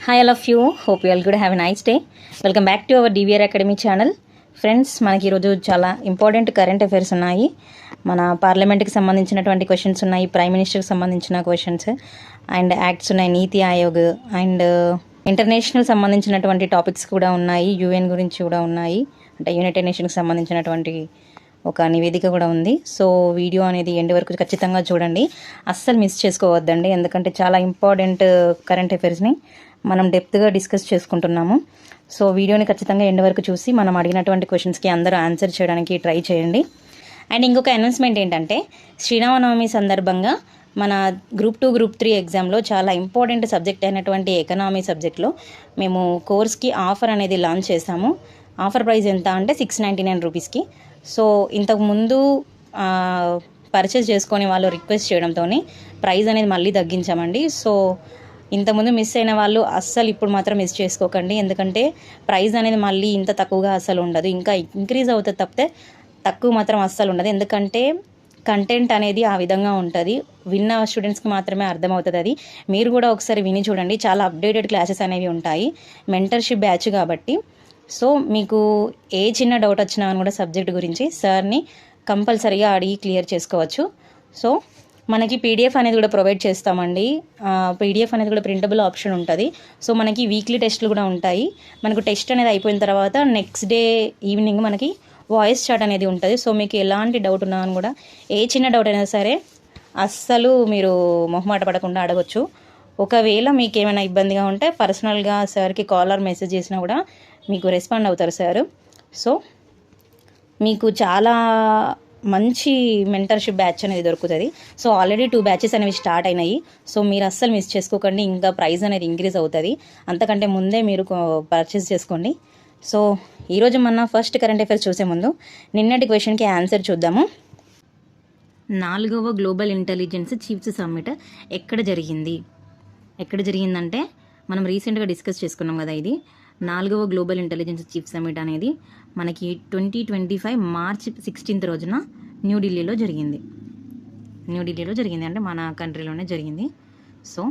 Hi all of you, hope you all good have a nice day. Welcome back to our DVR academy channel. Friends, మనకి ఈరోజు చాలా important current affairs ఉన్నాయి. మన పార్లమెంట్కి సంబంధించినటువంటి questions ఉన్నాయి, ప్రైమ్ మినిస్టర్కి సంబంధించిన క్వశ్చన్స్ అండ్ యాక్ట్స్ ఉన్నాయి, నీతి ఆయోగ్ అండ్ ఇంటర్నేషనల్ సంబంధించినటువంటి టాపిక్స్ కూడా ఉన్నాయి, యూఎన్ గురించి కూడా ఉన్నాయి, అంటే యునైటెడ్ నేషన్కి సంబంధించినటువంటి ఒక నివేదిక కూడా ఉంది. సో వీడియో అనేది ఎండ్ వరకు ఖచ్చితంగా చూడండి, అస్సలు మిస్ చేసుకోవద్దండి. ఎందుకంటే చాలా ఇంపార్టెంట్ కరెంట్ అఫైర్స్ని మనం డెప్త్గా డిస్కస్ చేసుకుంటున్నాము. సో వీడియోని ఖచ్చితంగా ఎండ్ వరకు చూసి మనం అడిగినటువంటి క్వశ్చన్స్కి అందరూ ఆన్సర్ చేయడానికి ట్రై చేయండి. అండ్ ఇంకొక అనౌన్స్మెంట్ ఏంటంటే, శ్రీరామనవమి సందర్భంగా మన గ్రూప్ 2, గ్రూప్ 3 ఎగ్జామ్లో చాలా ఇంపార్టెంట్ సబ్జెక్ట్ అయినటువంటి ఎకనామీ సబ్జెక్ట్లో మేము కోర్స్కి ఆఫర్ అనేది లాంచ్ చేసాము. ఆఫర్ ప్రైస్ ఎంత అంటే 699 రూపీస్కి. సో ఇంతకుముందు పర్చేస్ చేసుకొని వాళ్ళు రిక్వెస్ట్ చేయడంతో ప్రైస్ అనేది మళ్ళీ తగ్గించామండి. సో ఇంతకుముందు మిస్ అయిన వాళ్ళు అస్సలు ఇప్పుడు మాత్రం మిస్ చేసుకోకండి, ఎందుకంటే ప్రైస్ అనేది మళ్ళీ ఇంత తక్కువగా అస్సలు ఉండదు, ఇంకా ఇంక్రీజ్ అవుతుంది తప్పితే తక్కువ మాత్రం అస్సలు ఉండదు. ఎందుకంటే కంటెంట్ అనేది ఆ విధంగా ఉంటుంది, విన్న స్టూడెంట్స్కి మాత్రమే అర్థమవుతుంది. అది మీరు కూడా ఒకసారి విని చూడండి, చాలా అప్డేటెడ్ క్లాసెస్ అనేవి ఉంటాయి, మెంటర్షిప్ బ్యాచ్ కాబట్టి. సో మీకు ఏ చిన్న డౌట్ వచ్చినా అని కూడా సబ్జెక్ట్ గురించి సార్ని కంపల్సరీగా అడిగి క్లియర్ చేసుకోవచ్చు. సో మనకి పీడిఎఫ్ అనేది కూడా ప్రొవైడ్ చేస్తామండి. పీడిఎఫ్ అనేది కూడా ప్రింటబుల్ ఆప్షన్ ఉంటుంది. సో మనకి వీక్లీ టెస్ట్లు కూడా ఉంటాయి. మనకు టెస్ట్ అనేది అయిపోయిన తర్వాత నెక్స్ట్ డే ఈవినింగ్ మనకి వాయిస్ చాట్ అనేది ఉంటుంది. సో మీకు ఎలాంటి డౌట్ ఉన్నా అని కూడా, ఏ చిన్న డౌట్ అయినా సరే అస్సలు మీరు మొహమాట పడకుండా అడగొచ్చు. ఒకవేళ మీకు ఏమైనా ఇబ్బందిగా ఉంటే పర్సనల్గా సార్కి కాల్ ఆర్ మెసేజ్ చేసినా కూడా మీకు రెస్పాండ్ అవుతారు సార్. సో మీకు చాలా మంచి మెంటర్షిప్ బ్యాచ్ అనేది దొరుకుతుంది. సో ఆల్రెడీ 2 బ్యాచెస్ అనేవి స్టార్ట్ అయినాయి. సో మీరు అస్సలు మిస్ చేసుకోకండి, ఇంకా ప్రైస్ అనేది ఇంక్రీజ్ అవుతుంది, అంతకంటే ముందే మీరు పర్చేస్ చేసుకోండి. సో ఈరోజు మన ఫస్ట్ కరెంట్ అఫైర్స్ చూసే ముందు నిన్నటి క్వశ్చన్కి ఆన్సర్ చూద్దాము. 4వ గ్లోబల్ ఇంటెలిజెన్స్ చీఫ్స్ సమ్మిట్ ఎక్కడ జరిగిందంటే మనం రీసెంట్గా డిస్కస్ చేసుకున్నాం కదా, ఇది 4వ గ్లోబల్ ఇంటెలిజెన్స్ చీఫ్ సమ్మిట్ అనేది మనకి 2025 మార్చ్ 16 రోజున న్యూఢిల్లీలో జరిగింది అంటే మన కంట్రీలోనే జరిగింది. సో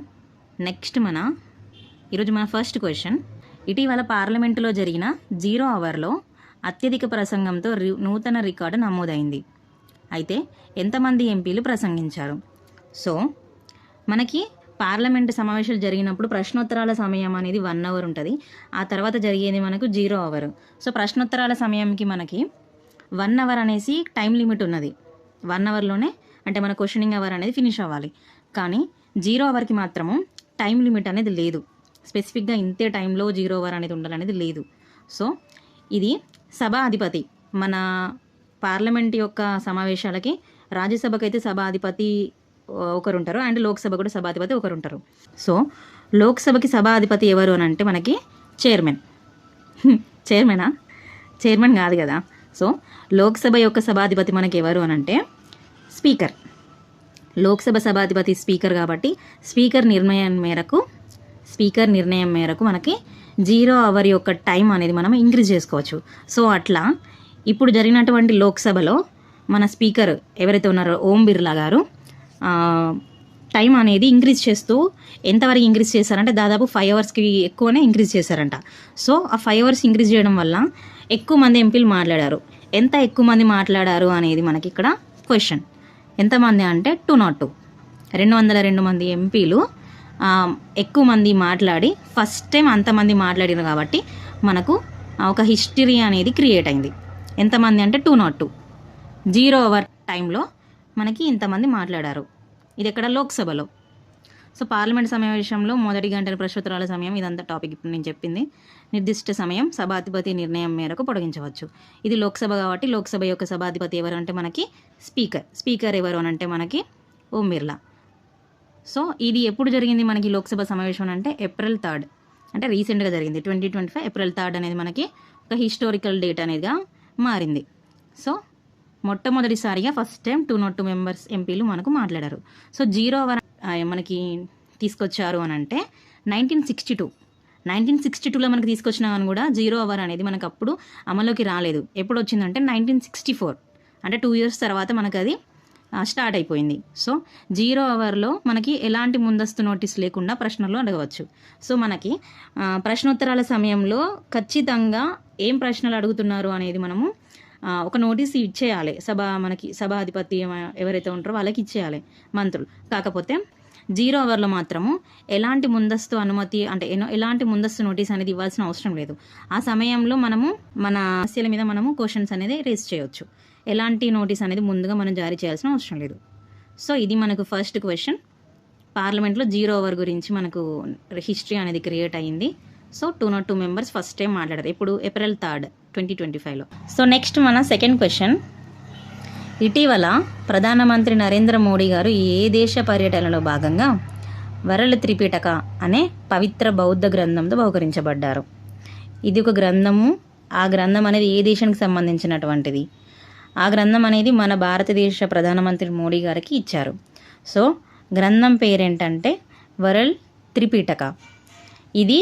నెక్స్ట్ ఈరోజు మన ఫస్ట్ క్వశ్చన్, ఇటీవల పార్లమెంటులో జరిగిన 0 అవర్లో అత్యధిక ప్రసంగంతో నూతన రికార్డు నమోదైంది. అయితే ఎంతమంది ఎంపీలు ప్రసంగించారు? సో మనకి పార్లమెంటు సమావేశాలు జరిగినప్పుడు ప్రశ్నోత్తరాల సమయం అనేది 1 అవర్ ఉంటుంది, ఆ తర్వాత జరిగేది మనకు 0 అవర్. సో ప్రశ్నోత్తరాల సమయంకి మనకి 1 అవర్ అనేసి టైం లిమిట్ ఉన్నది. 1 అవర్లోనే అంటే మన క్వశ్చనింగ్ అవర్ అనేది ఫినిష్ అవ్వాలి. కానీ 0 అవర్కి మాత్రము టైం లిమిట్ అనేది లేదు, స్పెసిఫిక్గా ఇంతే టైంలో 0 అవర్ అనేది ఉండాలనేది లేదు. సో ఇది సభాధిపతి, మన పార్లమెంట్ యొక్క సమావేశాలకి రాజ్యసభకైతే సభాధిపతి ఒకరు ఉంటారు అండ్ లోక్సభ కూడా సభాధిపతి ఒకరు ఉంటారు. సో లోక్సభకి సభాధిపతి ఎవరు అని అంటే మనకి చైర్మన్ కాదు కదా. సో లోక్సభ యొక్క సభాధిపతి మనకి ఎవరు అని అంటే స్పీకర్. లోక్సభ సభాధిపతి స్పీకర్ కాబట్టి స్పీకర్ నిర్ణయం మేరకు మనకి 0 అవర్ యొక్క టైం అనేది మనం ఇంక్రీజ్ చేసుకోవచ్చు. సో అట్లా ఇప్పుడు జరిగినటువంటి లోక్సభలో మన స్పీకర్ ఎవరైతే ఉన్నారో ఓం బిర్లా గారు టైం అనేది ఇంక్రీజ్ చేస్తూ ఎంతవరకు ఇంక్రీజ్ చేశారంటే దాదాపు 5 అవర్స్కి ఎక్కువనే ఇంక్రీజ్ చేశారంట. సో ఆ 5 అవర్స్ ఇంక్రీజ్ చేయడం వల్ల ఎక్కువ మంది ఎంపీలు మాట్లాడారు. ఎంత ఎక్కువ మంది మాట్లాడారు అనేది మనకి ఇక్కడ క్వశ్చన్. ఎంతమంది అంటే 202 మంది ఎంపీలు ఎక్కువ మంది మాట్లాడి ఫస్ట్ టైం అంతమంది మాట్లాడారు కాబట్టి మనకు ఒక హిస్టరీ అనేది క్రియేట్ అయింది. ఎంతమంది అంటే 202, 0 అవర్ టైంలో మనకి ఇంతమంది మాట్లాడారు. ఇది ఎక్కడ? లోక్సభలో. సో పార్లమెంట్ సమావేశంలో మొదటి గంట ప్రశ్నోత్తరాల సమయం, ఇదంతా టాపిక్ ఇప్పుడు నేను చెప్పింది. నిర్దిష్ట సమయం సభాధిపతి నిర్ణయం మేరకు పొడిగించవచ్చు. ఇది లోక్సభ కాబట్టి లోక్సభ యొక్క సభాధిపతి ఎవరు అంటే మనకి స్పీకర్ ఎవరు అని అంటే మనకి ఓం బిర్లా. సో ఇది ఎప్పుడు జరిగింది మనకి లోక్సభ సమావేశం అంటే April 3, అంటే రీసెంట్గా జరిగింది. 2025 April 3 అనేది మనకి ఒక హిస్టారికల్ డేట్ అనేదిగా మారింది. సో మొట్టమొదటిసారిగా ఫస్ట్ టైం 202 మెంబర్స్ ఎంపీలు మనకు మాట్లాడారు. సో 0 అవర్ మనకి తీసుకొచ్చారు అని అంటే 1962లో మనకి తీసుకొచ్చినా కానీ కూడా 0 అవర్ అనేది మనకు అప్పుడు అమలులోకి రాలేదు. ఎప్పుడు వచ్చిందంటే 1964, అంటే 2 years తర్వాత మనకు అది స్టార్ట్ అయిపోయింది. సో 0 అవర్లో మనకి ఎలాంటి ముందస్తు నోటీస్ లేకుండా ప్రశ్నలు అడగవచ్చు. సో మనకి ప్రశ్నోత్తరాల సమయంలో ఖచ్చితంగా ఏం ప్రశ్నలు అడుగుతున్నారు అనేది మనము ఒక నోటీస్ ఇచ్చేయాలి. మనకి సభాధిపతి ఎవరైతే ఉంటారో వాళ్ళకి ఇచ్చేయాలి మంత్రులు. కాకపోతే 0 అవర్లో మాత్రము ఎలాంటి ముందస్తు అనుమతి అంటే ఎలాంటి ముందస్తు నోటీస్ అనేది ఇవ్వాల్సిన అవసరం లేదు. ఆ సమయంలో మనము మన సమస్యల మీద మనము క్వశ్చన్స్ అనేది రేస్ చేయవచ్చు. ఎలాంటి నోటీస్ అనేది ముందుగా మనం జారీ చేయాల్సిన అవసరం లేదు. సో ఇది మనకు ఫస్ట్ క్వశ్చన్. పార్లమెంట్లో 0 అవర్ గురించి మనకు హిస్టరీ అనేది క్రియేట్ అయ్యింది. సో 202 మెంబర్స్ ఫస్ట్ టైం మాట్లాడారు. ఇప్పుడు April 3, 2025లో. సో నెక్స్ట్ మన సెకండ్ క్వశ్చన్. ఇటీవల ప్రధానమంత్రి నరేంద్ర మోడీ గారు ఏ దేశ పర్యటనలో భాగంగా వరల్డ్ త్రిపిటక అనే పవిత్ర బౌద్ధ గ్రంథంతో బహుకరించబడ్డారు. ఇది ఒక గ్రంథము. ఆ గ్రంథం అనేది ఏ దేశానికి సంబంధించినటువంటిది? ఆ గ్రంథం అనేది మన భారతదేశ ప్రధానమంత్రి మోడీ గారికి ఇచ్చారు. సో గ్రంథం పేరేంటంటే వరల్డ్ త్రిపిటక. ఇది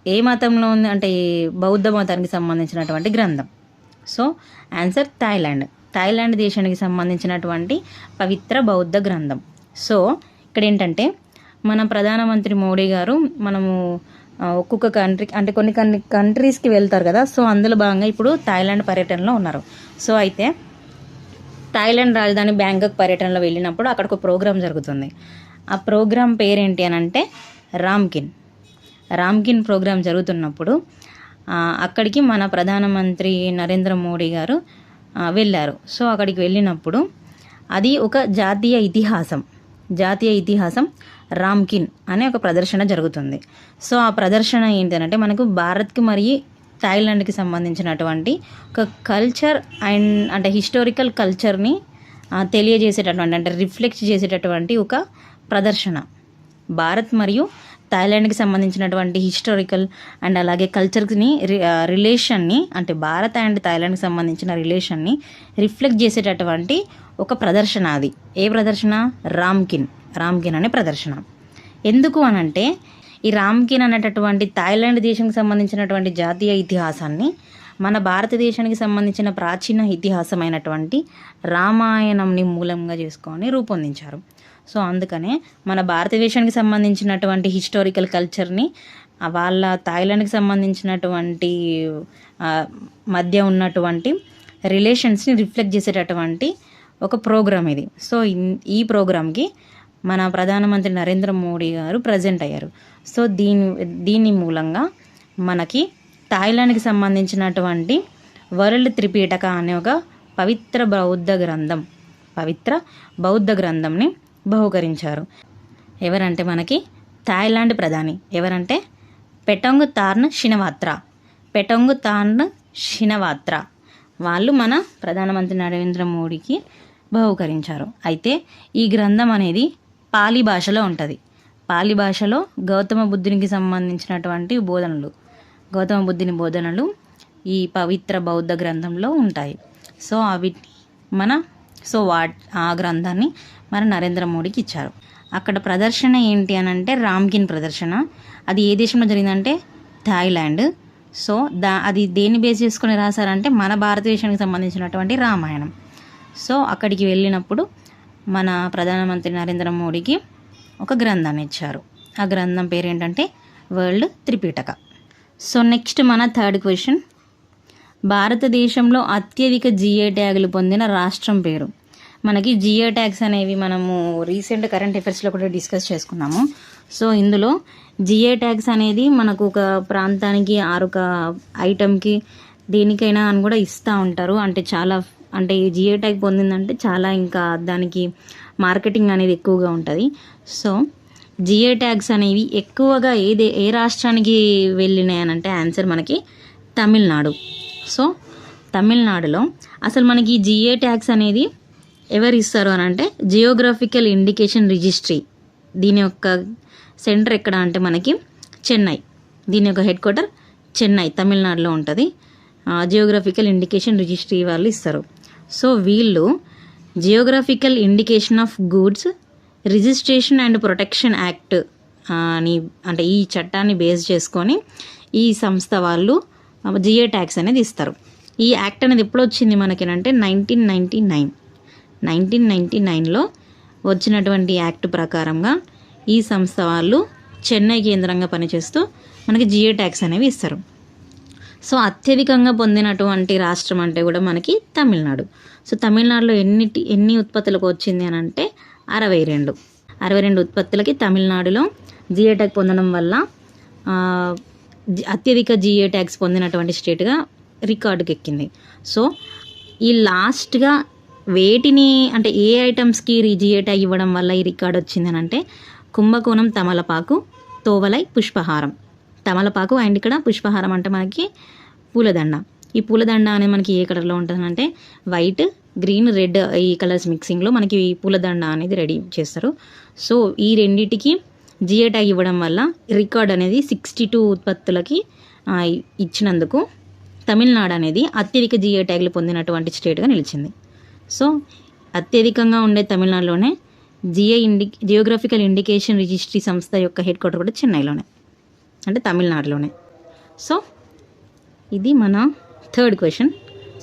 ఏ మతంలో ఉంది అంటే బౌద్ధ మతానికి సంబంధించినటువంటి గ్రంథం. సో ఆన్సర్ థాయిలాండ్ దేశానికి సంబంధించినటువంటి పవిత్ర బౌద్ధ గ్రంథం. సో ఇక్కడ ఏంటంటే మన ప్రధానమంత్రి మోడీ గారు మనము ఒక్కొక్క కంట్రీకి అంటే కొన్ని కంట్రీస్కి వెళ్తారు కదా. సో అందులో భాగంగా ఇప్పుడు థాయిలాండ్ పర్యటనలో ఉన్నారు. సో అయితే థాయిలాండ్ రాజధాని బ్యాంకాక్ పర్యటనలో వెళ్ళినప్పుడు అక్కడ ఒక ప్రోగ్రాం జరుగుతుంది. ఆ ప్రోగ్రాం పేరేంటి అని అంటే రామ్కిన్ ప్రోగ్రాం జరుగుతున్నప్పుడు అక్కడికి మన ప్రధానమంత్రి నరేంద్ర మోడీ గారు వెళ్ళారు. సో అక్కడికి వెళ్ళినప్పుడు అది ఒక జాతీయ ఇతిహాసం రామ్కిన్ అనే ఒక ప్రదర్శన జరుగుతుంది. సో ఆ ప్రదర్శన ఏంటంటే మనకు భారత్కి మరియు థాయిలాండ్కి సంబంధించినటువంటి ఒక కల్చర్ అండ్ అంటే హిస్టారికల్ కల్చర్ని తెలియజేసేటటువంటి అంటే రిఫ్లెక్ట్ చేసేటటువంటి ఒక ప్రదర్శన. భారత్ మరియు థాయిలాండ్కి సంబంధించినటువంటి హిస్టారికల్ అండ్ అలాగే కల్చర్ని రిలేషన్ని అంటే భారత్ అండ్ థాయిలాండ్కి సంబంధించిన రిలేషన్ని రిఫ్లెక్ట్ చేసేటటువంటి ఒక ప్రదర్శన. అది ఏ ప్రదర్శన? రామ్కిన్ అనే ప్రదర్శన. ఎందుకు అనంటే ఈ రామ్కిన్ అనేటటువంటి థాయిలాండ్ దేశానికి సంబంధించినటువంటి జాతీయ ఇతిహాసాన్ని మన భారతదేశానికి సంబంధించిన ప్రాచీన ఇతిహాసమైనటువంటి రామాయణంని మూలంగా చేసుకొని రూపొందించారు. సో అందుకనే మన భారతదేశానికి సంబంధించినటువంటి హిస్టారికల్ కల్చర్ని వాళ్ళ థాయిలాండ్కి సంబంధించినటువంటి మధ్య ఉన్నటువంటి రిలేషన్స్ని రిఫ్లెక్ట్ చేసేటటువంటి ఒక ప్రోగ్రామ్ ఇది. సో ఈ ప్రోగ్రామ్కి మన ప్రధానమంత్రి నరేంద్ర మోడీ గారు ప్రజెంట్ అయ్యారు. సో దీని మూలంగా మనకి థాయిలాండ్కి సంబంధించినటువంటి వరల్డ్ త్రిపిటక అనే ఒక పవిత్ర బౌద్ధ గ్రంథంని బహుకరించారు. ఎవరంటే మనకి థాయిలాండ్ ప్రధాని ఎవరంటే పెటొంగ్ తార్న్ షినవాత్ర వాళ్ళు మన ప్రధానమంత్రి నరేంద్ర మోడీకి బహుకరించారు. అయితే ఈ గ్రంథం అనేది పాలీ భాషలో ఉంటుంది. పాలీ భాషలో గౌతమ బుద్ధునికి సంబంధించినటువంటి గౌతమ బుద్ధుని బోధనలు ఈ పవిత్ర బౌద్ధ గ్రంథంలో ఉంటాయి. సో ఆ గ్రంథాన్ని మన నరేంద్ర మోడీకి ఇచ్చారు. అక్కడ ప్రదర్శన ఏంటి అని అంటే రామ్కిన్ ప్రదర్శన. అది ఏ దేశంలో జరిగిందంటే థాయిలాండ్. సో అది దేన్ని బేస్ చేసుకొని రాశారంటే మన భారతదేశానికి సంబంధించినటువంటి రామాయణం. సో అక్కడికి వెళ్ళినప్పుడు మన ప్రధానమంత్రి నరేంద్ర మోడీకి ఒక గ్రంథాన్ని ఇచ్చారు. ఆ గ్రంథం పేరు ఏంటంటే వరల్డ్ త్రిపిటక. సో నెక్స్ట్ మన థర్డ్ క్వశ్చన్. భారతదేశంలో అత్యధిక జిఐ ట్యాగులు పొందిన రాష్ట్రం పేరు. మనకి జిఐ ట్యాగ్స్ అనేవి మనము రీసెంట్ కరెంట్ అఫైర్స్లో కూడా డిస్కస్ చేసుకున్నాము. సో ఇందులో జిఐ ట్యాగ్స్ అనేది మనకు ఒక ప్రాంతానికి ఒక ఐటమ్కి దేనికైనా అని కూడా ఇస్తూ ఉంటారు. అంటే జిఐ ట్యాగ్ పొందిందంటే చాలా ఇంకా దానికి మార్కెటింగ్ అనేది ఎక్కువగా ఉంటుంది. సో జిఐ ట్యాగ్స్ అనేవి ఎక్కువగా ఏ రాష్ట్రానికి వెళ్ళినాయి అని అంటే ఆన్సర్ మనకి తమిళనాడు. సో తమిళనాడులో అసలు మనకి జిఐ ట్యాగ్స్ అనేది ఎవరు ఇస్తారు అని అంటే జియోగ్రఫికల్ ఇండికేషన్ రిజిస్ట్రీ. దీని యొక్క సెంటర్ ఎక్కడ అంటే మనకి చెన్నై. దీని యొక్క హెడ్ క్వార్టర్ చెన్నై తమిళనాడులో ఉంటుంది. జియోగ్రఫికల్ ఇండికేషన్ రిజిస్ట్రీ వాళ్ళు ఇస్తారు. సో వీళ్ళు geographical indication of goods registration and protection act అని అంటే ఈ చట్టాన్ని బేస్ చేసుకొని ఈ సంస్థ వాళ్ళు జిఐ ట్యాగ్స్ అనేది ఇస్తారు. ఈ యాక్ట్ అనేది ఎప్పుడు వచ్చింది మనకి అంటే 1999 1999లో వచ్చినటువంటి యాక్ట్ ప్రకారంగా ఈ సంస్థ వాళ్ళు చెన్నై కేంద్రంగా పనిచేస్తూ మనకి జిఏ ట్యాక్స్ అనేవి ఇస్తారు. సో అత్యధికంగా పొందినటువంటి రాష్ట్రం అంటే కూడా మనకి తమిళనాడు. సో తమిళనాడులో ఎన్ని ఉత్పత్తులకు వచ్చింది అని అంటే 62 ఉత్పత్తులకి తమిళనాడులో జిఏ ట్యాగ్ పొందడం వల్ల అత్యధిక జిఏ ట్యాక్స్ పొందినటువంటి స్టేట్గా రికార్డుకి ఎక్కింది. సో ఈ లాస్ట్గా వేటిని అంటే ఏ ఐటమ్స్కి జిఏ ట్యాగ్ ఇవ్వడం వల్ల ఈ రికార్డు వచ్చింది అని అంటే కుంభకోణం తమలపాకు, తోవలై పుష్పహారం. తమలపాకు అండ్ ఇక్కడ పుష్పహారం అంటే మనకి పూలదండ. ఈ పూలదండ అనేది మనకి ఏ కలర్లో ఉంటుందంటే వైట్, గ్రీన్, రెడ్ ఈ కలర్స్ మిక్సింగ్లో మనకి ఈ పూలదండ అనేది రెడీ చేస్తారు. సో ఈ రెండిటికి జిఏ ట్యాగ్ ఇవ్వడం వల్ల రికార్డ్ అనేది 62 ఉత్పత్తులకి ఇచ్చినందుకు తమిళనాడు అనేది అత్యధిక జిఏ ట్యాగ్లు పొందినటువంటి స్టేట్గా నిలిచింది. సో అత్యధికంగా ఉండే తమిళనాడులోనే జియోగ్రఫికల్ ఇండికేషన్ రిజిస్ట్రీ సంస్థ యొక్క హెడ్ క్వార్టర్ కూడా చెన్నైలోనే, అంటే తమిళనాడులోనే. సో ఇది మన థర్డ్ క్వశ్చన్.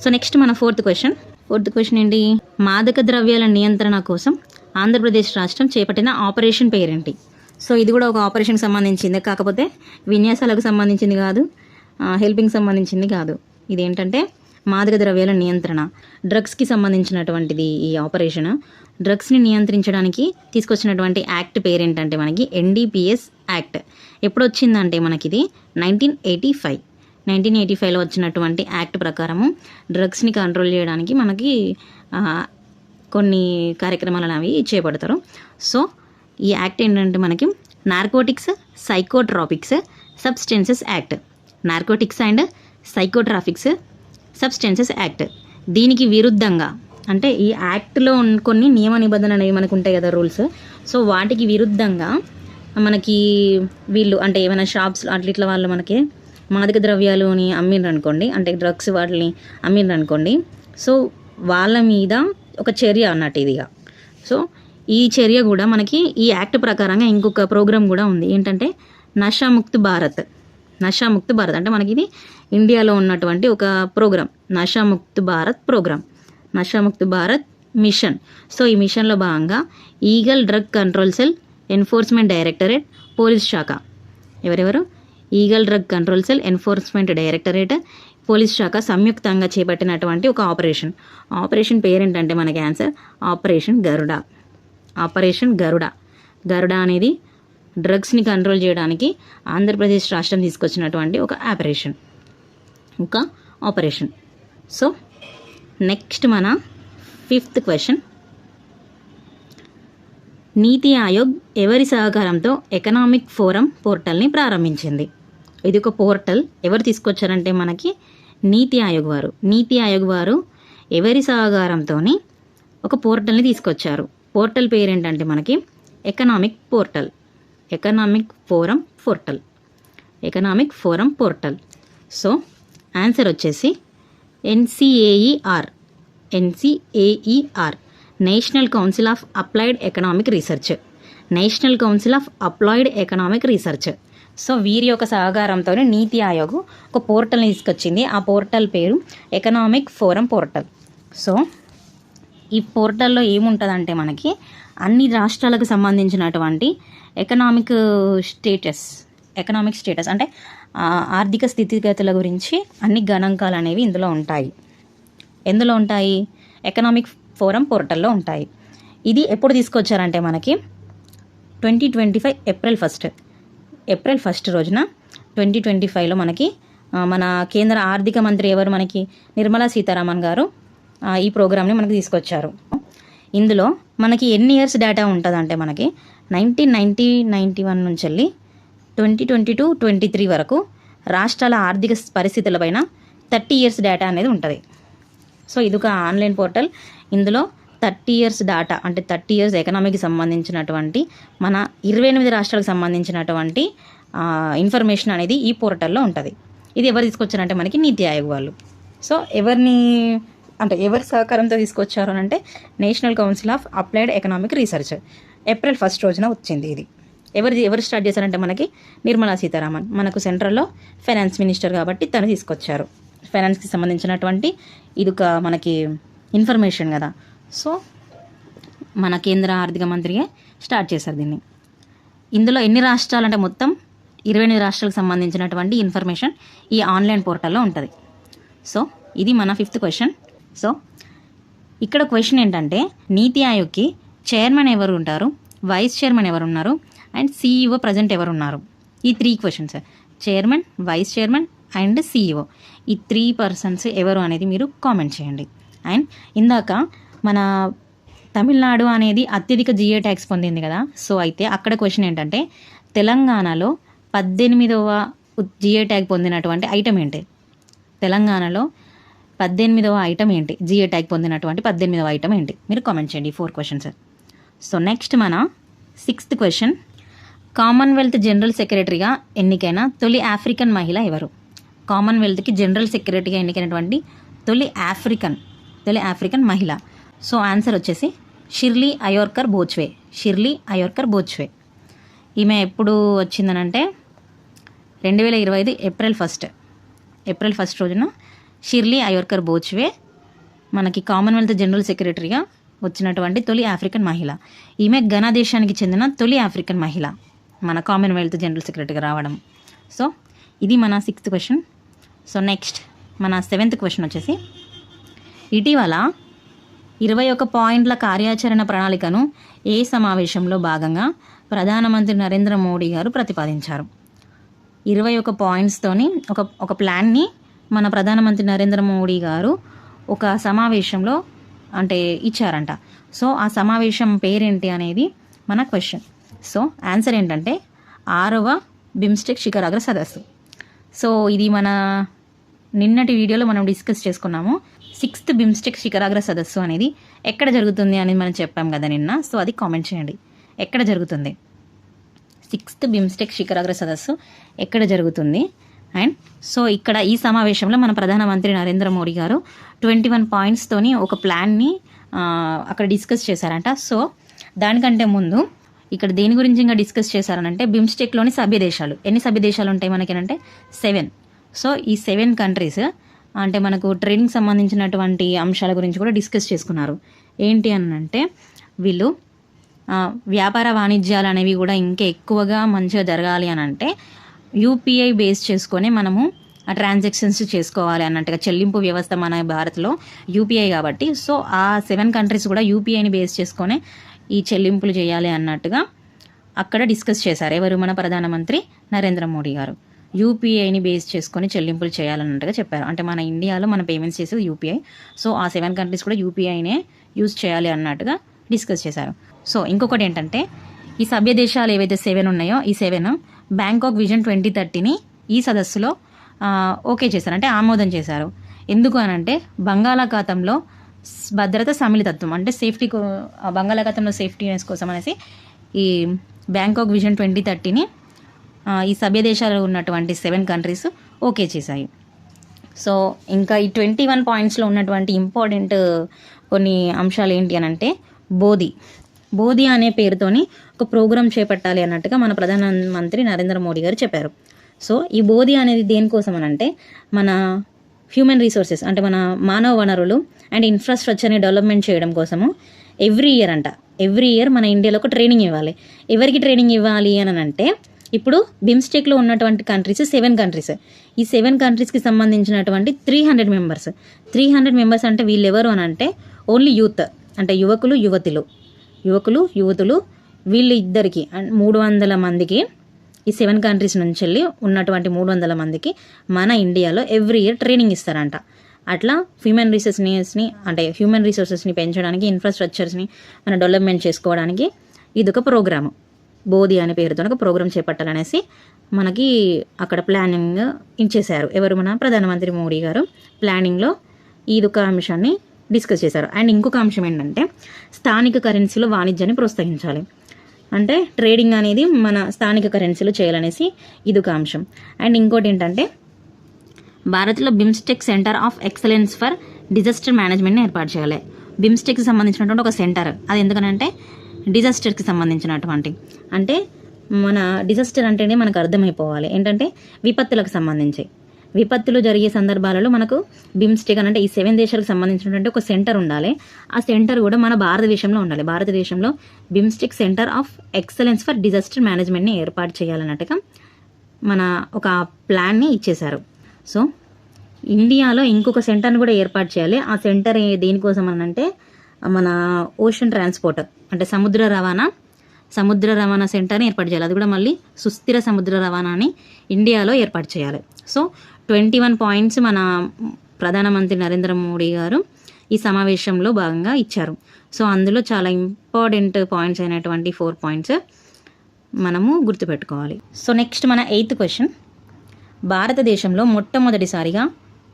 సో నెక్స్ట్ మన ఫోర్త్ క్వశ్చన్ ఏంటి? మాదక ద్రవ్యాల నియంత్రణ కోసం ఆంధ్రప్రదేశ్ రాష్ట్రం చేపట్టిన ఆపరేషన్ పేరేంటి? సో ఇది కూడా ఒక ఆపరేషన్కి సంబంధించింది, కాకపోతే విన్యాసాలకు సంబంధించింది కాదు, హెల్పింగ్ సంబంధించింది కాదు. ఇదేంటంటే మాదక ద్రవ్యాల నియంత్రణ, డ్రగ్స్కి సంబంధించినటువంటిది ఈ ఆపరేషన్. డ్రగ్స్ని నియంత్రించడానికి తీసుకొచ్చినటువంటి యాక్ట్ పేరేంటంటే మనకి ఎన్డీపీఎస్ యాక్ట్. ఎప్పుడు వచ్చిందంటే మనకి ఇది 1985లో వచ్చినటువంటి యాక్ట్ ప్రకారము డ్రగ్స్ని కంట్రోల్ చేయడానికి మనకి కొన్ని కార్యక్రమాలు అవి చేపడతారు. సో ఈ యాక్ట్ ఏంటంటే మనకి narcotics psychotropics substances act, narcotics and psychotropics substances act. దీనికి విరుద్ధంగా అంటే ఈ యాక్ట్లో కొన్ని నియమ నిబంధనలు అనేవి మనకు ఉంటాయి కదా, రూల్స్. సో వాటికి విరుద్ధంగా మనకి వీళ్ళు అంటే ఏమైనా షాప్స్ ఇట్లా వాళ్ళు మనకి మాదక ద్రవ్యాలుని అమ్మిండ్రు అనుకోండి, అంటే డ్రగ్స్ వాటిని అమ్మిండ్రు అనుకోండి, సో వాళ్ళ మీద ఒక చర్య అన్నట్టు ఇదిగా. సో ఈ చర్య కూడా మనకి ఈ యాక్ట్ ప్రకారంగా ఇంకొక ప్రోగ్రామ్ కూడా ఉంది. ఏంటంటే నషాముక్త్ భారత్ అంటే మనకి ఇది ఇండియాలో ఉన్నటువంటి ఒక programme, Nashamukt Bharat mission. So ఈ మిషన్లో భాగంగా Eagle drug control cell, enforcement directorate, police శాఖ, ఎవరెవరు Eagle drug control cell, enforcement directorate, police శాఖ సంయుక్తంగా చేపట్టినటువంటి ఒక ఆపరేషన్ పేరేంటంటే మనకి ఆన్సర్ ఆపరేషన్ గరుడ అనేది డ్రగ్స్ని కంట్రోల్ చేయడానికి ఆంధ్రప్రదేశ్ రాష్ట్రం తీసుకొచ్చినటువంటి ఒక ఆపరేషన్. సో నెక్స్ట్ మన ఫిఫ్త్ క్వశ్చన్. నీతి ఆయోగ్ ఎవరి సహకారంతో ఎకనామిక్ ఫోరం పోర్టల్ని ప్రారంభించింది? ఇది ఒక పోర్టల్ ఎవరు తీసుకొచ్చారంటే మనకి నీతి ఆయోగ్ వారు ఎవరి సహకారంతో ఒక పోర్టల్ని తీసుకొచ్చారు. పోర్టల్ పేరేంటంటే మనకి economic forum portal. So answer వచ్చేసి NCAER, national council of applied economic research. So వీరి యొక్క సహకారంతో నీతి ఆయోగ్ ఒక పోర్టల్ని తీసుకొచ్చింది. ఆ పోర్టల్ పేరు ఎకనామిక్ ఫోరం పోర్టల్. సో ఈ పోర్టల్లో ఏముంటుందంటే మనకి అన్ని రాష్ట్రాలకు సంబంధించినటువంటి ఎకనామిక్ స్టేటస్ అంటే ఆర్థిక స్థితిగతుల గురించి అన్ని గణాంకాలు అనేవి ఇందులో ఉంటాయి. ఎకనామిక్ ఫోరం పోర్టల్లో ఉంటాయి. ఇది ఎప్పుడు తీసుకొచ్చారంటే మనకి 2025 ఏప్రిల్ 1 రోజున 2025లో మనకి మన కేంద్ర ఆర్థిక మంత్రి ఎవరు మనకి నిర్మలా సీతారామన్ గారు ఈ ప్రోగ్రామ్ని మనకి తీసుకొచ్చారు. ఇందులో మనకి ఎన్ని ఇయర్స్ డేటా ఉంటుందంటే మనకి 1991 నుంచి వెళ్ళి 2022-23 వరకు రాష్ట్రాల ఆర్థిక పరిస్థితులపైన 30 ఇయర్స్ డేటా అనేది ఉంటుంది. సో ఇది ఒక ఆన్లైన్ పోర్టల్. ఇందులో 30 ఇయర్స్ డేటా అంటే 30 ఇయర్స్ ఎకనామీకి సంబంధించినటువంటి మన 28 రాష్ట్రాలకు సంబంధించినటువంటి ఇన్ఫర్మేషన్ అనేది ఈ పోర్టల్లో ఉంటుంది. ఇది ఎవరు తీసుకొచ్చారంటే మనకి నీతి ఆయోగ్ వాళ్ళు. సో ఎవరి సహకారంతో తీసుకొచ్చారు అని అంటే national council of applied economic research. April 1 రోజున వచ్చింది ఇది. ఎవరు స్టార్ట్ చేశారంటే మనకి నిర్మలా సీతారామన్, మనకు సెంట్రల్లో ఫైనాన్స్ మినిస్టర్ కాబట్టి తను తీసుకొచ్చారు. ఫైనాన్స్కి సంబంధించినటువంటి ఇది ఒక మనకి ఇన్ఫర్మేషన్ కదా. సో మన కేంద్ర ఆర్థిక మంత్రియే స్టార్ట్ చేశారు దీన్ని. ఇందులో ఎన్ని రాష్ట్రాలు అంటే మొత్తం 28 రాష్ట్రాలకు సంబంధించినటువంటి ఇన్ఫర్మేషన్ ఈ ఆన్లైన్ పోర్టల్లో ఉంటుంది. సో ఇది మన 5th క్వశ్చన్. సో ఇక్కడ క్వశ్చన్ ఏంటంటే నీతి ఆయోగ్కి చైర్మన్ ఎవరు ఉంటారు, వైస్ చైర్మన్ ఎవరు ఉన్నారు అండ్ CEO ప్రజెంట్ ఎవరు ఉన్నారు. ఈ 3 questions, chairman, vice chairman and CEO, ఈ 3 పర్సన్స్ ఎవరు అనేది మీరు కామెంట్ చేయండి. అండ్ ఇందాక మన తమిళనాడు అనేది అత్యధిక GA ట్యాక్స్ పొందింది కదా. సో అయితే అక్కడ క్వశ్చన్ ఏంటంటే తెలంగాణలో 18వ GA ట్యాగ్ పొందినటువంటి ఐటమ్ ఏంటి, తెలంగాణలో 18వ ఐటమ్ ఏంటి, GA ట్యాగ్ పొందినటువంటి 18వ ఐటమ్ ఏంటి, మీరు కామెంట్ చేయండి. 4 క్వశ్చన్స్. సో నెక్స్ట్ మన 6th క్వశ్చన్, కామన్వెల్త్ జనరల్ సెక్రటరీగా ఎన్నికైన తొలి ఆఫ్రికన్ మహిళ ఎవరు. కామన్వెల్త్కి జనరల్ సెక్రటరీగా ఎన్నికైనటువంటి తొలి ఆఫ్రికన్ మహిళ. సో ఆన్సర్ వచ్చేసి షిర్లీ అయోర్కర్ బోచ్వే. షిర్లీ అయోర్కర్ బోచ్వే. ఈమె ఎప్పుడు వచ్చిందనంటే 2025 ఏప్రిల్ 1 రోజున షిర్లీ అయోర్కర్ బోచ్వే మనకి కామన్వెల్త్ జనరల్ సెక్రటరీగా వచ్చినటువంటి తొలి ఆఫ్రికన్ మహిళ. ఈమె ఘనా దేశానికి చెందిన తొలి ఆఫ్రికన్ మహిళ మన కామన్వెల్త్ జనరల్ సెక్రటరీగా రావడం. సో ఇది మన 6th క్వశ్చన్. సో నెక్స్ట్ మన 7th క్వశ్చన్ వచ్చేసి, ఇటీవల 21 పాయింట్ల కార్యాచరణ ప్రణాళికను ఏ సమావేశంలో భాగంగా ప్రధానమంత్రి నరేంద్ర మోడీ గారు ప్రతిపాదించారు. 21 పాయింట్స్తోని ఒక ప్లాన్ని మన ప్రధానమంత్రి నరేంద్ర మోడీ గారు ఒక సమావేశంలో అంటే ఇచ్చారంట. సో ఆ సమావేశం పేరేంటి అనేది మన క్వశ్చన్. సో ఆన్సర్ ఏంటంటే 6వ బిమ్స్టెక్ శిఖరాగ్ర సదస్సు. సో ఇది మన నిన్నటి వీడియోలో మనం డిస్కస్ చేసుకున్నాము. 6th బిమ్స్టెక్ శిఖరాగ్ర సదస్సు అనేది ఎక్కడ జరుగుతుంది అనేది మనం చెప్పాం కదా నిన్న. సో అది కామెంట్ చేయండి, ఎక్కడ జరుగుతుంది 6th బిమ్స్టెక్ శిఖరాగ్ర సదస్సు ఎక్కడ జరుగుతుంది. అండ్ సో ఇక్కడ ఈ సమావేశంలో మన ప్రధానమంత్రి నరేంద్ర మోడీ గారు 21 పాయింట్స్తోని ఒక ప్లాన్ని అక్కడ డిస్కస్ చేశారంట. సో దానికంటే ముందు ఇక్కడ దేని గురించి ఇంకా డిస్కస్ చేశారనంటే బిమ్స్టెక్లోని సభ్య దేశాలు, ఎన్ని సభ్య దేశాలు ఉంటాయి మనకేనంటే 7. సో ఈ 7 కంట్రీస్ అంటే మనకు ట్రేడింగ్ సంబంధించినటువంటి అంశాల గురించి కూడా డిస్కస్ చేసుకున్నారు. ఏంటి అనంటే వీళ్ళు వ్యాపార వాణిజ్యాలు అనేవి కూడా ఇంకా ఎక్కువగా మంచిగా జరగాలి అని అంటే UPI బేస్ చేసుకొని మనము ఆ ట్రాన్సాక్షన్స్ చేసుకోవాలి అన్నట్టుగా, చెల్లింపు వ్యవస్థ మన భారత్లో UPI కాబట్టి సో ఆ 7 కంట్రీస్ కూడా UPIని బేస్ చేసుకొని ఈ చెల్లింపులు చేయాలి అన్నట్టుగా అక్కడ డిస్కస్ చేశారు. ఎవరు, మన ప్రధానమంత్రి నరేంద్ర మోడీ గారు UPIని బేస్ చేసుకొని చెల్లింపులు చేయాలన్నట్టుగా చెప్పారు. అంటే మన ఇండియాలో మన పేమెంట్స్ చేసేది UPI. సో ఆ 7 కంట్రీస్ కూడా UPIనే యూజ్ చేయాలి అన్నట్టుగా డిస్కస్ చేశారు. సో ఇంకొకటి ఏంటంటే ఈ సభ్య దేశాలు ఏవైతే 7 ఉన్నాయో ఈ 7 బ్యాంకాక్ విజన్ 2030ని ఈ సదస్సులో ఓకే చేశారు, అంటే ఆమోదం చేశారు. ఎందుకు అనంటే బంగాళాఖాతంలో భద్రత సమ్మిళితత్వం అంటే సేఫ్టీ, బంగాళాఖాతంలో సేఫ్టీనెస్ కోసం అనేసి ఈ బ్యాంకాక్ విజన్ 2030ని ఈ సభ్య దేశాలు ఉన్నటువంటి 7 కంట్రీస్ ఓకే చేశాయి. సో ఇంకా ఈ 21 పాయింట్స్లో ఉన్నటువంటి ఇంపార్టెంట్ కొన్ని అంశాలు ఏంటి అని అంటే బోధి అనే పేరుతోని ఒక ప్రోగ్రాం చేపట్టాలి అన్నట్టుగా మన ప్రధానమంత్రి నరేంద్ర మోడీ గారు చెప్పారు. సో ఈ బోధి అనేది దేనికోసం అని అంటే మన హ్యూమన్ రిసోర్సెస్ అంటే మన మానవ వనరులు అండ్ ఇన్ఫ్రాస్ట్రక్చర్ని డెవలప్మెంట్ చేయడం కోసము ఎవ్రీ ఇయర్ మన ఇండియాలో ఒక ట్రైనింగ్ ఇవ్వాలి. ఎవరికి ట్రైనింగ్ ఇవ్వాలి అని అంటే ఇప్పుడు బిమ్స్టెక్లో ఉన్నటువంటి కంట్రీస్ 7 కంట్రీస్, ఈ 7 కంట్రీస్కి సంబంధించినటువంటి 300 మెంబర్స్ అంటే వీళ్ళు ఎవరు అని అంటే ఓన్లీ యూత్ అంటే యువకులు యువతులు వీళ్ళు ఇద్దరికి 300 మందికి ఈ 7 కంట్రీస్ నుంచి వెళ్ళి ఉన్నటువంటి 300 మందికి మన ఇండియాలో ఎవ్రీ ఇయర్ ట్రైనింగ్ ఇస్తారంట. అట్లా హ్యూమన్ రిసోర్సెస్ని పెంచడానికి, ఇన్ఫ్రాస్ట్రక్చర్స్ని మనం డెవలప్మెంట్ చేసుకోవడానికి ఇదొక ప్రోగ్రాము. బోధి అనే పేరుతో ఒక ప్రోగ్రామ్ చేపట్టాలనేసి మనకి అక్కడ ప్లానింగ్ ఇచ్చేశారు. ఎవరు, మన ప్రధానమంత్రి మోడీ గారు ప్లానింగ్లో ఇదొక అంశాన్ని డిస్కస్ చేశారు. అండ్ ఇంకొక అంశం ఏంటంటే స్థానిక కరెన్సీలో వాణిజ్యాన్ని ప్రోత్సహించాలి, అంటే ట్రేడింగ్ అనేది మన స్థానిక కరెన్సీలో చేయాలనేసి ఇదొక అంశం. అండ్ ఇంకోటి ఏంటంటే భారత్లో BIMSTEC centre of excellence for disaster మేనేజ్మెంట్ని ఏర్పాటు చేయాలి. బిమ్స్టెక్కి సంబంధించినటువంటి ఒక సెంటర్, అది ఎందుకనంటే డిజాస్టర్కి సంబంధించినటువంటి, అంటే మన డిజాస్టర్ అంటేనే మనకు అర్థమైపోవాలి ఏంటంటే విపత్తులకు సంబంధించి. విపత్తులు జరిగే సందర్భాలలో మనకు బిమ్స్టెక్ అంటే ఈ 7 దేశాలకు సంబంధించినటువంటి ఒక సెంటర్ ఉండాలి. ఆ సెంటర్ కూడా మన భారతదేశంలో ఉండాలి. భారతదేశంలో BIMSTEC centre of excellence for disaster మేనేజ్మెంట్ని ఏర్పాటు చేయాలన్నట్టుగా మన ఒక ప్లాన్ని ఇచ్చేశారు. సో ఇండియాలో ఇంకొక సెంటర్ని కూడా ఏర్పాటు చేయాలి. ఆ సెంటర్ దేనికోసం అనంటే మన ఓషన్ ట్రాన్స్పోర్ట్ అంటే సముద్ర రవాణా సెంటర్ని ఏర్పాటు చేయాలి. అది కూడా మళ్ళీ సుస్థిర సముద్ర రవాణాని ఇండియాలో ఏర్పాటు చేయాలి. సో 21 పాయింట్స్ మన ప్రధానమంత్రి నరేంద్ర మోడీ గారు ఈ సమావేశంలో భాగంగా ఇచ్చారు. సో అందులో చాలా ఇంపార్టెంట్ పాయింట్స్ అయినటువంటి 4 పాయింట్స్ మనము గుర్తుపెట్టుకోవాలి. సో నెక్స్ట్ మన 8th క్వశ్చన్, భారతదేశంలో మొట్టమొదటిసారిగా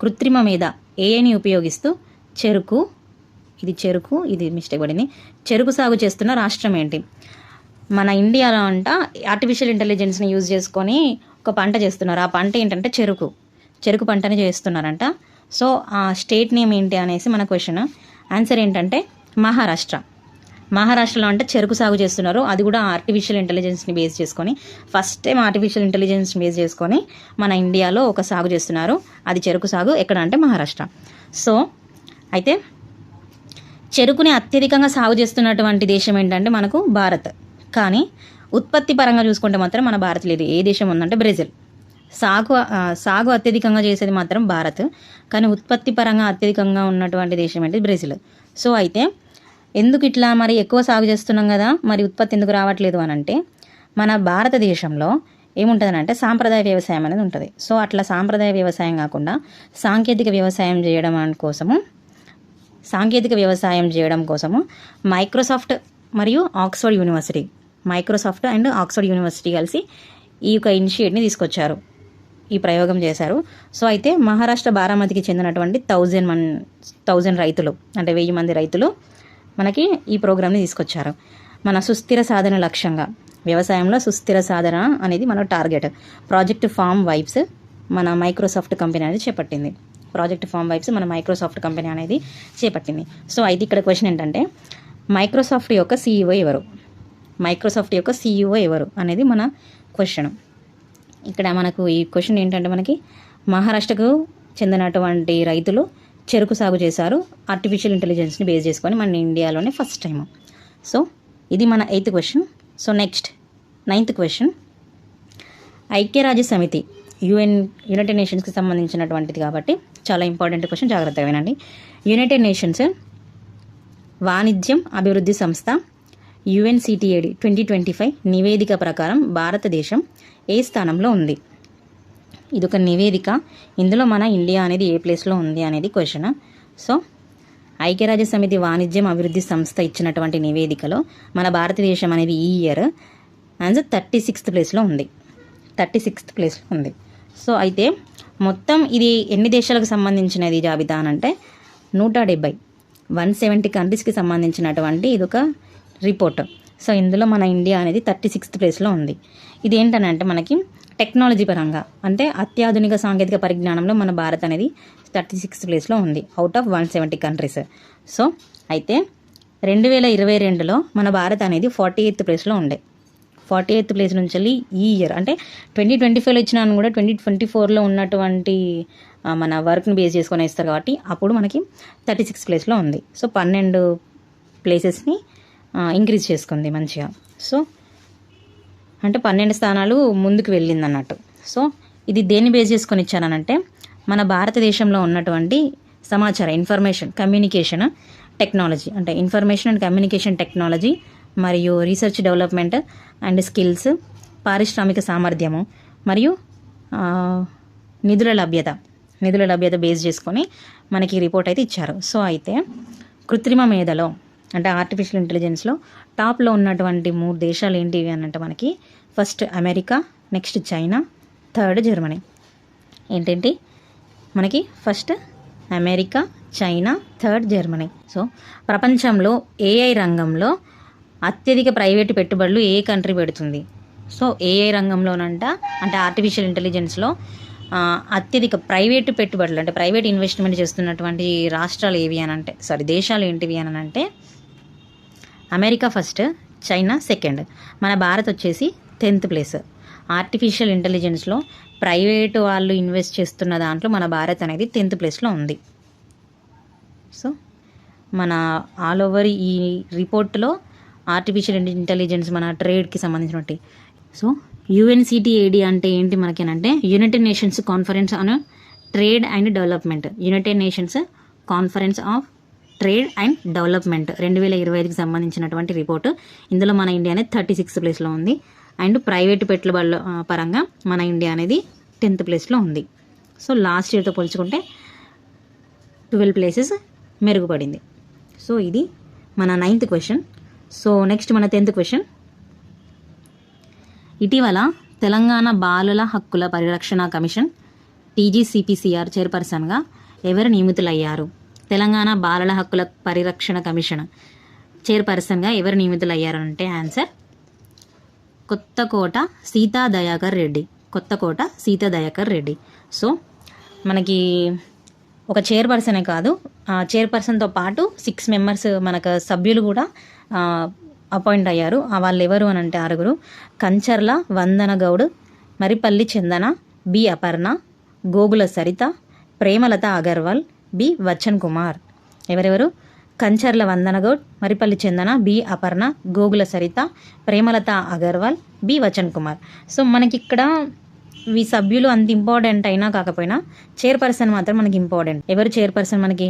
కృత్రిమ మేధ ఏఐని ఉపయోగిస్తూ ఇది మిస్టేక్ పడింది, చెరుకు సాగు చేస్తున్న రాష్ట్రం ఏంటి? మన ఇండియాలో ఆర్టిఫిషియల్ ఇంటెలిజెన్స్ని యూజ్ చేసుకొని ఒక పంట చేస్తున్నారు. ఆ పంట ఏంటంటే చెరుకు పంటని చేస్తున్నారంట. సో ఆ స్టేట్ నేమ్ ఏంటి అనేసి మన క్వశ్చన్. ఆన్సర్ ఏంటంటే మహారాష్ట్రలో అంటే చెరుకు సాగు చేస్తున్నారు. అది కూడా ఆర్టిఫిషియల్ ఇంటెలిజెన్స్ని బేస్ చేసుకొని, ఫస్ట్ టైం ఆర్టిఫిషియల్ ఇంటెలిజెన్స్ని బేస్ చేసుకొని మన ఇండియాలో ఒక సాగు చేస్తున్నారు. అది చెరుకు సాగు. ఎక్కడ అంటే మహారాష్ట్ర. సో అయితే చెరుకుని అత్యధికంగా సాగు చేస్తున్నటువంటి దేశం ఏంటంటే మనకు భారత్. కానీ ఉత్పత్తి పరంగా చూసుకుంటే మాత్రం మన భారత్ లేదు. ఏ దేశం ఉందంటే బ్రెజిల్. సాగు అత్యధికంగా చేసేది మాత్రం భారత్, కానీ ఉత్పత్తి పరంగా అత్యధికంగా ఉన్నటువంటి దేశం ఏంటి బ్రెజిల్. సో అయితే ఎందుకు ఇట్లా మరి ఎక్కువ సాగు చేస్తున్నాం కదా, మరి ఉత్పత్తి ఎందుకు రావట్లేదు అని అంటే మన భారతదేశంలో ఏముంటుందని సాంప్రదాయ వ్యవసాయం అనేది ఉంటుంది. సో అట్లా సాంప్రదాయ వ్యవసాయం కాకుండా సాంకేతిక వ్యవసాయం చేయడం కోసము మైక్రోసాఫ్ట్ అండ్ ఆక్స్ఫర్డ్ యూనివర్సిటీ కలిసి ఈ యొక్క ఇనిషియేటివ్ని తీసుకొచ్చారు, ఈ ప్రయోగం చేశారు. సో అయితే మహారాష్ట్ర బారామతికి చెందినటువంటి 1000 రైతులు అంటే 1000 మంది రైతులు మనకి ఈ ప్రోగ్రామ్ని తీసుకొచ్చారు. మన సుస్థిర సాధన లక్ష్యంగా, వ్యవసాయంలో సుస్థిర సాధన అనేది మన టార్గెట్. ప్రాజెక్ట్ ఫార్మ్ వైబ్స్ మన మైక్రోసాఫ్ట్ కంపెనీ అనేది చేపట్టింది. సో అయితే ఇక్కడ క్వశ్చన్ ఏంటంటే మైక్రోసాఫ్ట్ యొక్క CEO ఎవరు అనేది మన క్వశ్చన్. ఇక్కడ మనకు ఈ క్వశ్చన్ ఏంటంటే మనకి మహారాష్ట్రకు చెందినటువంటి రైతులు చెరుకు సాగు చేశారు ఆర్టిఫిషియల్ ఇంటెలిజెన్స్ని బేస్ చేసుకొని మన ఇండియాలోనే ఫస్ట్ టైం. సో ఇది మన 8th question. So next 9th question, ఐక్యరాజ్య సమితి యునైటెడ్ నేషన్స్కి సంబంధించినటువంటిది కాబట్టి చాలా ఇంపార్టెంట్ క్వశ్చన్, జాగ్రత్తగా వినండి. యునైటెడ్ నేషన్స్ వాణిజ్యం అభివృద్ధి సంస్థ UNCTAD 2025 నివేదిక ప్రకారం భారతదేశం ఏ స్థానంలో ఉంది? ఇదొక నివేదిక. ఇందులో మన ఇండియా అనేది ఏ ప్లేస్లో ఉంది అనేది క్వశ్చన్. సో ఐక్యరాజ్య సమితి వాణిజ్యం అభివృద్ధి సంస్థ ఇచ్చినటువంటి నివేదికలో మన భారతదేశం అనేది ఈ ఇయర్ 36th ప్లేస్లో ఉంది. సో అయితే మొత్తం ఇది ఎన్ని దేశాలకు సంబంధించినది జాబితా అనంటే 170 కంట్రీస్కి సంబంధించినటువంటి ఇదొక రిపోర్ట్. సో ఇందులో మన ఇండియా అనేది 36th ప్లేస్లో ఉంది. ఇది ఏంటనంటే మనకి టెక్నాలజీ పరంగా అంటే అత్యాధునిక సాంకేతిక పరిజ్ఞానంలో మన భారత్ అనేది 36th ప్లేస్లో ఉంది అవుట్ ఆఫ్ 170 కంట్రీస్. సో అయితే 2022లో మన భారత్ అనేది 48th ప్లేస్లో ఉండే. 48th ప్లేస్ నుంచి వెళ్ళి ఈ ఇయర్ అంటే 2025లో ఇచ్చినాను కూడా 2024లో ఉన్నటువంటి మన వర్క్ని బేస్ చేసుకొని ఇస్తారు కాబట్టి అప్పుడు మనకి 36th ప్లేస్లో ఉంది. సో 12 ప్లేసెస్ని ఇంక్రీజ్ చేసుకుంది మంచిగా. సో అంటే 12 స్థానాలు ముందుకు వెళ్ళింది అన్నట్టు. సో ఇది దేన్ని బేస్ చేసుకొని ఇచ్చానంటే మన భారతదేశంలో ఉన్నటువంటి సమాచార కమ్యూనికేషన్ టెక్నాలజీ మరియు రీసెర్చ్ డెవలప్మెంట్ అండ్ స్కిల్స్, పారిశ్రామిక సామర్థ్యము మరియు నిధుల లభ్యత బేస్ చేసుకొని మనకి రిపోర్ట్ అయితే ఇచ్చారు. సో అయితే కృత్రిమ మేధలో అంటే ఆర్టిఫిషియల్ ఇంటెలిజెన్స్లో టాప్లో ఉన్నటువంటి 3 దేశాలు ఏంటివి అని అంటే మనకి first America, next China, third Germany. ఏంటంటే మనకి first America, China, third Germany. So ప్రపంచంలో ఏఐ రంగంలో అత్యధిక ప్రైవేటు పెట్టుబడులు ఏ కంట్రీ పెడుతుంది? సో ఏఐ రంగంలోనంట అంటే ఆర్టిఫిషియల్ ఇంటెలిజెన్స్లో అత్యధిక ప్రైవేటు పెట్టుబడులు అంటే ప్రైవేట్ ఇన్వెస్ట్మెంట్ చేస్తున్నటువంటి దేశాలు ఏంటివి అని అంటే అమెరికా ఫస్ట్, చైనా సెకండ్, మన భారత్ వచ్చేసి 10th ప్లేస్. ఆర్టిఫిషియల్ ఇంటెలిజెన్స్లో ప్రైవేట్ వాళ్ళు ఇన్వెస్ట్ చేస్తున్న దాంట్లో మన భారత్ అనేది 10th ప్లేస్లో ఉంది. సో మన ఆల్ ఓవర్ ఈ రిపోర్ట్లో ఆర్టిఫిషియల్ ఇంటెలిజెన్స్ మన ట్రేడ్కి సంబంధించినట్టు. సో UNCTAD అంటే ఏంటి మనకేనంటే United Nations Conference on Trade and Development. United Nations Conference of Trade and Development 2025కి సంబంధించినటువంటి రిపోర్టు. ఇందులో మన ఇండియా అనేది 36th ప్లేస్లో ఉంది. అండ్ ప్రైవేట్ పెట్టుబడుల పరంగా మన ఇండియా అనేది 10th ప్లేస్లో ఉంది. సో లాస్ట్ ఇయర్తో పోల్చుకుంటే 12 ప్లేసెస్ మెరుగుపడింది. సో ఇది మన 9th క్వశ్చన్. సో నెక్స్ట్ మన 10th క్వశ్చన్. ఇటీవల తెలంగాణ బాలుల హక్కుల పరిరక్షణ కమిషన్ TGCPCR చైర్పర్సన్గా ఎవరు నియమితులయ్యారు? తెలంగాణ బాలల హక్కుల పరిరక్షణ కమిషన్ చైర్పర్సన్గా ఎవరు నియమితులయ్యారు అంటే ఆన్సర్ కొత్తకోట సీతా దయాకర్ రెడ్డి. కొత్తకోట సీతా దయాకర్ రెడ్డి. సో మనకి ఒక చైర్పర్సనే కాదు, చైర్పర్సన్తో పాటు 6 మెంబర్స్ మనకు సభ్యులు కూడా అపాయింట్ అయ్యారు. వాళ్ళు ఎవరు అని అంటే 6. Kancharla Vandana Goud, Maripalli Chandana, B Aparna, Gogula Saritha, Premalatha Agarwal, B Vachan Kumar. ఎవరెవరు? Kancharla Vandana Goud, Maripalli Chandana, B Aparna, Gogula Saritha, Premalatha Agarwal, B Vachan Kumar. So మనకి ఇక్కడ ఈ సభ్యులు అంత ఇంపార్టెంట్ అయినా కాకపోయినా చైర్పర్సన్ మాత్రం మనకి ఇంపార్టెంట్. ఎవరు చైర్పర్సన్ మనకి?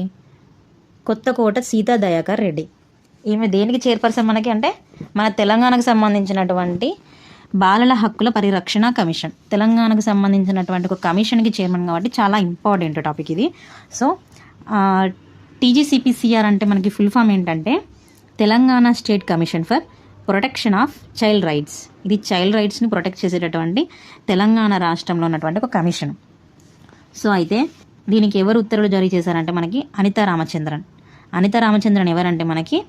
కొత్తకోట సీతా దయాకర్ రెడ్డి. ఈమె దేనికి చైర్పర్సన్ మనకి అంటే మన తెలంగాణకు సంబంధించినటువంటి బాలల హక్కుల పరిరక్షణ కమిషన్. తెలంగాణకు సంబంధించినటువంటి ఒక కమిషన్కి చైర్మన్ కాబట్టి చాలా ఇంపార్టెంట్ టాపిక్ ఇది. సో TGCPCR అంటే మనకి ఫుల్ ఫామ్ ఏంటంటే Telangana state commission for protection of child rights. ఇది చైల్డ్ రైట్స్ని ప్రొటెక్ట్ చేసేటటువంటి తెలంగాణ రాష్ట్రంలో ఉన్నటువంటి ఒక కమిషన్. సో అయితే దీనికి ఎవరు ఉత్తర్వులు జారీ చేశారంటే మనకి అనితా రామచంద్రన్. అనితా రామచంద్రన్ ఎవరంటే మనకి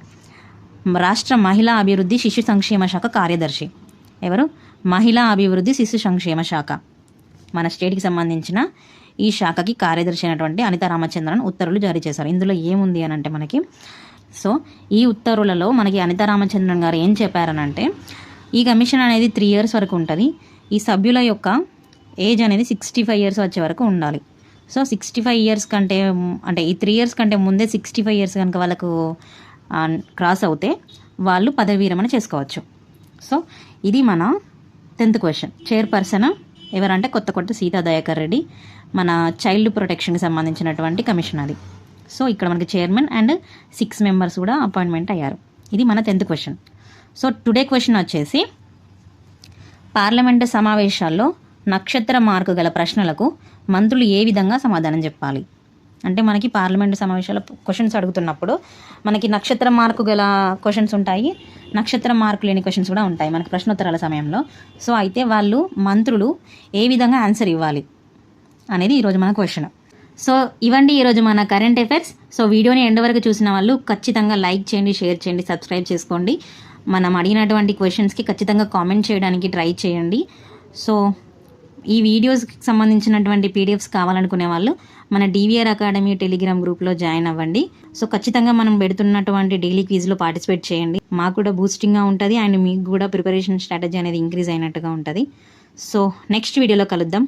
రాష్ట్ర మహిళా అభివృద్ధి శిశు సంక్షేమ శాఖ కార్యదర్శి. ఎవరు? మహిళా అభివృద్ధి శిశు సంక్షేమ శాఖ. మన స్టేట్కి సంబంధించిన ఈ శాఖకి కార్యదర్శి అయినటువంటి అనితా రామచంద్రన్ ఉత్తర్వులు జారీ చేశారు. ఇందులో ఏముంది అని అంటే మనకి సో ఈ ఉత్తర్వులలో మనకి అనితా రామచంద్రన్ గారు ఏం చెప్పారనంటే ఈ కమిషన్ అనేది 3 years వరకు ఉంటుంది. ఈ సభ్యుల యొక్క ఏజ్ అనేది 65 years వచ్చే వరకు ఉండాలి. సో 65 years కంటే అంటే ఈ 3 years కంటే ముందే 65 years కనుక వాళ్ళకు క్రాస్ అవుతే వాళ్ళు పదవి విరమణ చేసుకోవచ్చు. సో ఇది మన 10th క్వశ్చన్. చైర్పర్సన్ ఎవరంటే కొత్తకోట సీతా దయాకర్ రెడ్డి. మన చైల్డ్ ప్రొటెక్షన్కి సంబంధించినటువంటి కమిషన్ అది. సో ఇక్కడ మనకి చైర్మన్ అండ్ 6 members కూడా అపాయింట్మెంట్ అయ్యారు. ఇది మన 10th question. So today question వచ్చేసి పార్లమెంటు సమావేశాల్లో నక్షత్ర మార్కు గల ప్రశ్నలకు మంత్రులు ఏ విధంగా సమాధానం చెప్పాలి? అంటే మనకి పార్లమెంటు సమావేశాల్లో క్వశ్చన్స్ అడుగుతున్నప్పుడు మనకి నక్షత్ర మార్కు గల క్వశ్చన్స్ ఉంటాయి, నక్షత్ర మార్కు లేని క్వశ్చన్స్ కూడా ఉంటాయి మనకి ప్రశ్నోత్తరాల సమయంలో. సో అయితే వాళ్ళు మంత్రులు ఏ విధంగా ఆన్సర్ ఇవ్వాలి అనేది ఈరోజు మన క్వశ్చన్. సో ఇవ్వండి ఈరోజు మన కరెంట్ అఫైర్స్. సో వీడియోని ఎండ్ వరకు చూసిన వాళ్ళు ఖచ్చితంగా లైక్ చేయండి, షేర్ చేయండి, సబ్స్క్రైబ్ చేసుకోండి. మనం అడిగినటువంటి క్వశ్చన్స్కి ఖచ్చితంగా కామెంట్ చేయడానికి ట్రై చేయండి. సో ఈ వీడియోస్కి సంబంధించినటువంటి PDFs కావాలనుకునే వాళ్ళు మన DVR అకాడమీ టెలిగ్రామ్ గ్రూప్లో జాయిన్ అవ్వండి. సో ఖచ్చితంగా మనం పెడుతున్నటువంటి డైలీ క్విజ్లో పార్టిసిపేట్ చేయండి. మాకు కూడా బూస్టింగ్గా ఉంటుంది అండ్ మీకు కూడా ప్రిపరేషన్ స్ట్రాటజీ అనేది ఇంక్రీజ్ అయినట్టుగా ఉంటుంది. సో నెక్స్ట్ వీడియోలో కలుద్దాం.